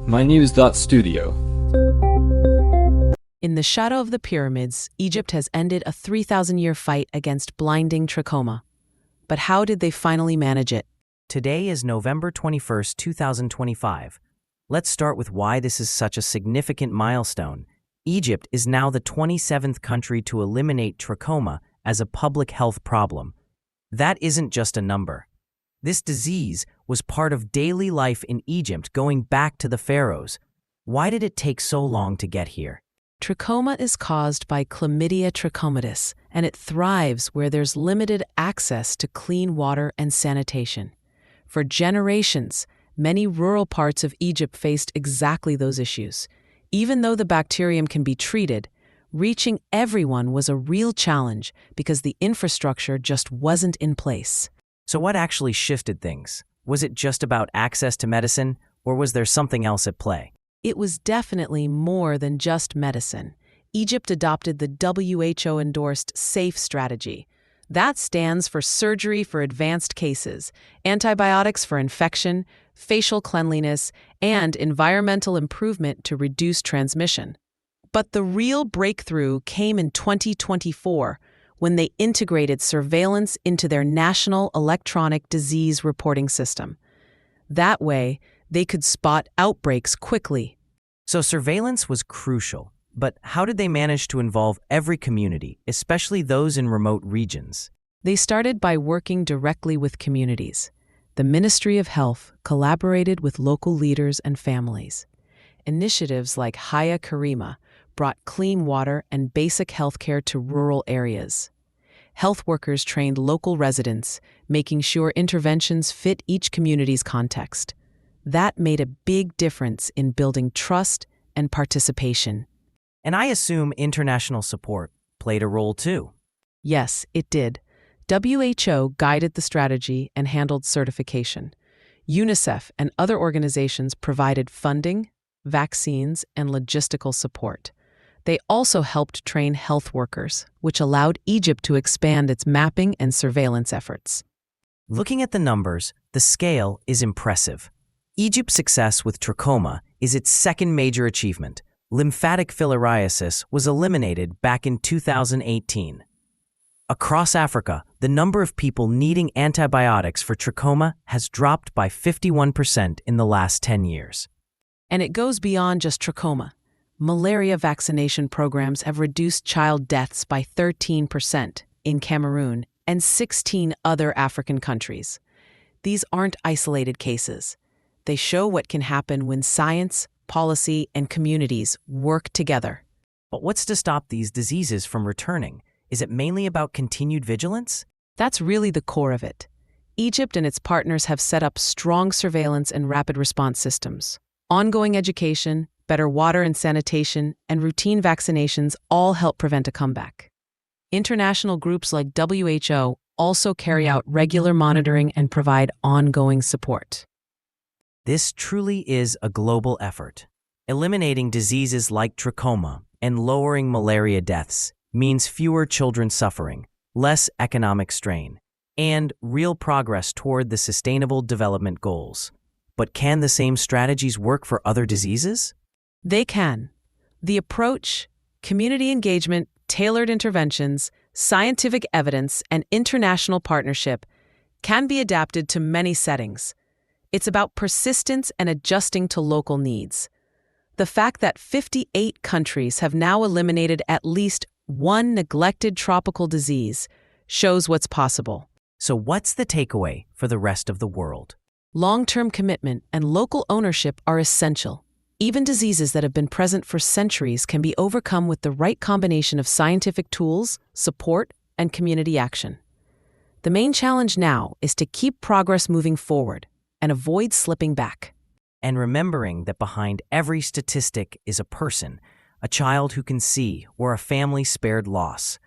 mynews.studio. In the shadow of the pyramids, Egypt has ended a 3,000-year fight against blinding trachoma. But how did they finally manage it? Today is November 21st, 2025. Let's start with why this is such a significant milestone. Egypt is now the 27th country to eliminate trachoma as a public health problem. That isn't just a number. This disease was part of daily life in Egypt going back to the pharaohs. Why did it take so long to get here? Trachoma is caused by Chlamydia trachomatis, and it thrives where there's limited access to clean water and sanitation. For generations, many rural parts of Egypt faced exactly those issues. Even though the bacterium can be treated, reaching everyone was a real challenge because the infrastructure just wasn't in place. So what actually shifted things? Was it just about access to medicine, or was there something else at play? It was definitely more than just medicine. Egypt adopted the WHO-endorsed SAFE strategy. That stands for surgery for advanced cases, antibiotics for infection, facial cleanliness, and environmental improvement to reduce transmission. But the real breakthrough came in 2024, when they integrated surveillance into their national electronic disease reporting system. That way, they could spot outbreaks quickly. So surveillance was crucial, but how did they manage to involve every community, especially those in remote regions? They started by working directly with communities. The Ministry of Health collaborated with local leaders and families. Initiatives like Haya Karima brought clean water and basic health care to rural areas. Health workers trained local residents, making sure interventions fit each community's context. That made a big difference in building trust and participation. And I assume international support played a role too. Yes, it did. WHO guided the strategy and handled certification. UNICEF and other organizations provided funding, vaccines, and logistical support. They also helped train health workers, which allowed Egypt to expand its mapping and surveillance efforts. Looking at the numbers, the scale is impressive. Egypt's success with trachoma is its second major achievement. Lymphatic filariasis was eliminated back in 2018. Across Africa, the number of people needing antibiotics for trachoma has dropped by 51% in the last 10 years. And it goes beyond just trachoma. Malaria vaccination programs have reduced child deaths by 13% in Cameroon and 16 other African countries. These aren't isolated cases. They show what can happen when science, policy, and communities work together. But what's to stop these diseases from returning? Is it mainly about continued vigilance? That's really the core of it. Egypt and its partners have set up strong surveillance and rapid response systems. Ongoing education, better water and sanitation, and routine vaccinations all help prevent a comeback. International groups like WHO also carry out regular monitoring and provide ongoing support. This truly is a global effort. Eliminating diseases like trachoma and lowering malaria deaths means fewer children suffering, less economic strain, and real progress toward the Sustainable Development Goals. But can the same strategies work for other diseases? They can. The approach, community engagement, tailored interventions, scientific evidence, and international partnership can be adapted to many settings. It's about persistence and adjusting to local needs. The fact that 58 countries have now eliminated at least one neglected tropical disease shows what's possible. So what's the takeaway for the rest of the world? Long-term commitment and local ownership are essential. Even diseases that have been present for centuries can be overcome with the right combination of scientific tools, support, and community action. The main challenge now is to keep progress moving forward and avoid slipping back. And remembering that behind every statistic is a person, a child who can see, or a family spared loss.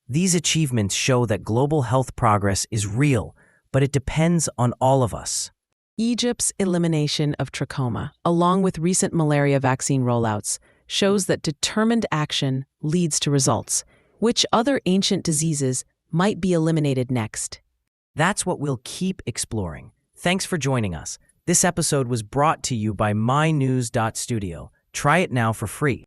These achievements show that global health progress is real, but it depends on all of us. Egypt's elimination of trachoma, along with recent malaria vaccine rollouts, shows that determined action leads to results. Which other ancient diseases might be eliminated next? That's what we'll keep exploring. Thanks for joining us. This episode was brought to you by mynews.studio. Try it now for free.